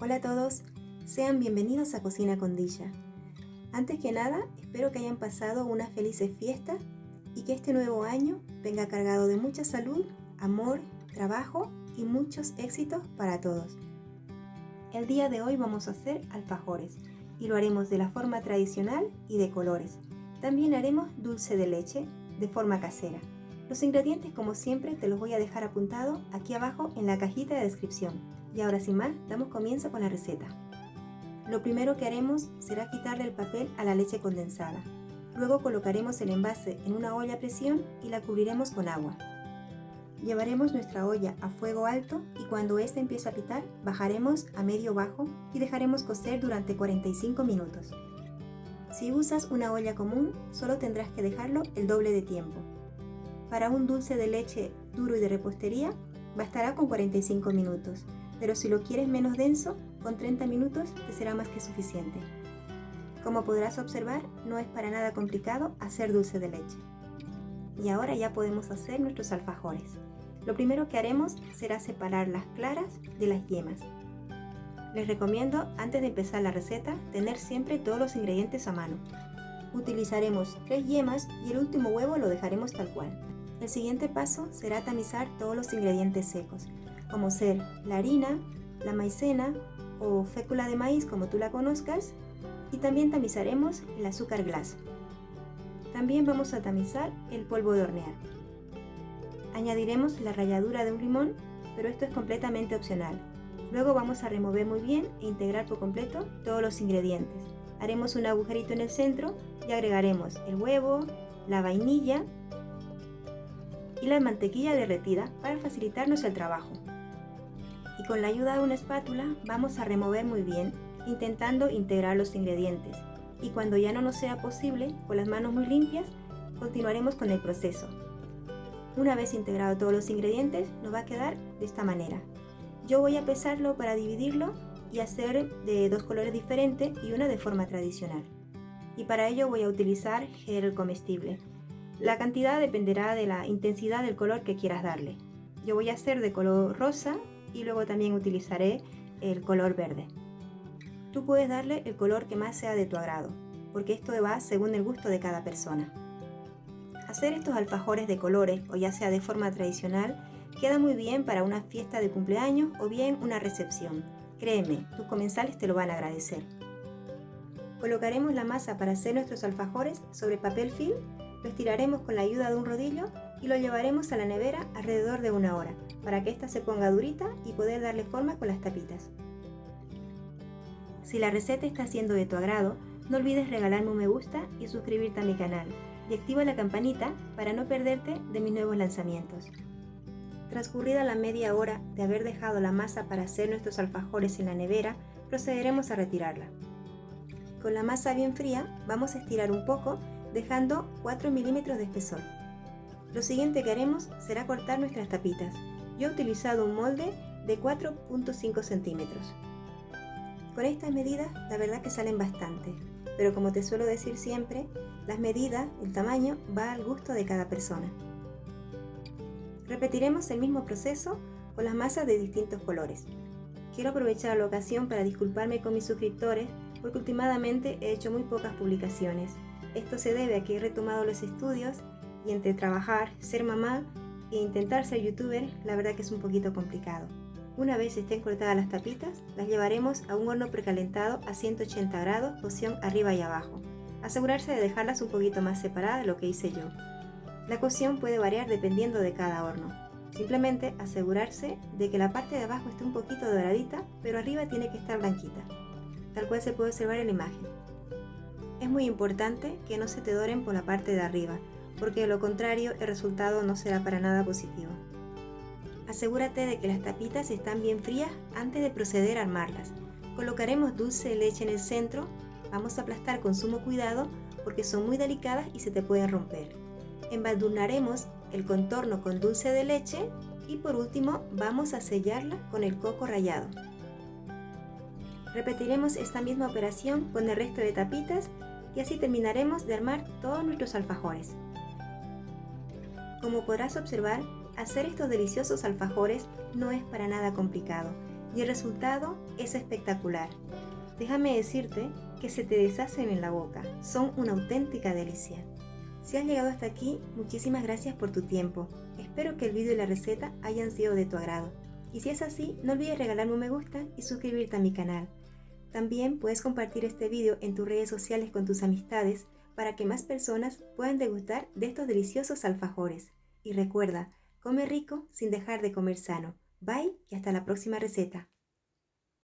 Hola a todos, sean bienvenidos a Cocina con Dilla. Antes que nada, espero que hayan pasado unas felices fiestas y que este nuevo año venga cargado de mucha salud, amor, trabajo y muchos éxitos para todos. El día de hoy vamos a hacer alfajores y lo haremos de la forma tradicional y de colores. También haremos dulce de leche de forma casera. Los ingredientes, como siempre, te los voy a dejar apuntado aquí abajo en la cajita de descripción. Y ahora sin más, damos comienzo con la receta. Lo primero que haremos será quitarle el papel a la leche condensada. Luego colocaremos el envase en una olla a presión y la cubriremos con agua. Llevaremos nuestra olla a fuego alto y cuando ésta empiece a pitar, bajaremos a medio bajo y dejaremos cocer durante 45 minutos. Si usas una olla común, solo tendrás que dejarlo el doble de tiempo. Para un dulce de leche duro y de repostería, bastará con 45 minutos, pero si lo quieres menos denso, con 30 minutos te será más que suficiente. Como podrás observar, no es para nada complicado hacer dulce de leche. Y ahora ya podemos hacer nuestros alfajores. Lo primero que haremos será separar las claras de las yemas. Les recomiendo, antes de empezar la receta, tener siempre todos los ingredientes a mano. Utilizaremos 3 yemas y el último huevo lo dejaremos tal cual. El siguiente paso será tamizar todos los ingredientes secos, como ser la harina, la maicena o fécula de maíz como tú la conozcas, y también tamizaremos el azúcar glass. También vamos a tamizar el polvo de hornear. Añadiremos la ralladura de un limón, pero esto es completamente opcional. Luego vamos a remover muy bien e integrar por completo todos los ingredientes. Haremos un agujerito en el centro y agregaremos el huevo, la vainilla y la mantequilla derretida para facilitarnos el trabajo. Y con la ayuda de una espátula vamos a remover muy bien, intentando integrar los ingredientes. Y cuando ya no nos sea posible, con las manos muy limpias, continuaremos con el proceso. Una vez integrado todos los ingredientes, nos va a quedar de esta manera. Yo voy a pesarlo para dividirlo y hacer de 2 colores diferentes y una de forma tradicional. Y para ello voy a utilizar gel comestible. La cantidad dependerá de la intensidad del color que quieras darle. Yo voy a hacer de color rosa y luego también utilizaré el color verde. Tú puedes darle el color que más sea de tu agrado, porque esto va según el gusto de cada persona. Hacer estos alfajores de colores, o ya sea de forma tradicional, queda muy bien para una fiesta de cumpleaños o bien una recepción. Créeme, tus comensales te lo van a agradecer. Colocaremos la masa para hacer nuestros alfajores sobre papel film, lo estiraremos con la ayuda de un rodillo y lo llevaremos a la nevera alrededor de 1 hora, para que ésta se ponga durita y poder darle forma con las tapitas. Si la receta está siendo de tu agrado, no olvides regalarme un me gusta y suscribirte a mi canal, y activa la campanita para no perderte de mis nuevos lanzamientos. Transcurrida la media hora de haber dejado la masa para hacer nuestros alfajores en la nevera, procederemos a retirarla. Con la masa bien fría, vamos a estirar un poco, dejando 4 milímetros de espesor. Lo siguiente que haremos será cortar nuestras tapitas. Yo he utilizado un molde de 4.5 centímetros. Con estas medidas, la verdad que salen bastante, pero como te suelo decir siempre, las medidas, el tamaño, va al gusto de cada persona. Repetiremos el mismo proceso con las masas de distintos colores. Quiero aprovechar la ocasión para disculparme con mis suscriptores porque últimamente he hecho muy pocas publicaciones. Esto se debe a que he retomado los estudios y entre trabajar, ser mamá e intentar ser youtuber, la verdad que es un poquito complicado. Una vez estén cortadas las tapitas, las llevaremos a un horno precalentado a 180 grados, cocción arriba y abajo. Asegurarse de dejarlas un poquito más separadas de lo que hice yo. La cocción puede variar dependiendo de cada horno. Simplemente asegurarse de que la parte de abajo esté un poquito doradita, pero arriba tiene que estar blanquita, tal cual se puede observar en la imagen. Es muy importante que no se te doren por la parte de arriba, porque de lo contrario el resultado no será para nada positivo. Asegúrate de que las tapitas están bien frías antes de proceder a armarlas. Colocaremos dulce de leche en el centro, vamos a aplastar con sumo cuidado porque son muy delicadas y se te pueden romper. Embadurnaremos el contorno con dulce de leche y por último vamos a sellarla con el coco rallado. Repetiremos esta misma operación con el resto de tapitas y así terminaremos de armar todos nuestros alfajores. Como podrás observar, hacer estos deliciosos alfajores no es para nada complicado. y el resultado es espectacular. Déjame decirte que se te deshacen en la boca, son una auténtica delicia. Si has llegado hasta aquí, muchísimas gracias por tu tiempo. Espero que el vídeo y la receta hayan sido de tu agrado. Y si es así, no olvides regalarme un me gusta y suscribirte a mi canal. También puedes compartir este vídeo en tus redes sociales con tus amistades para que más personas puedan degustar de estos deliciosos alfajores. Y recuerda, come rico sin dejar de comer sano. Bye y hasta la próxima receta.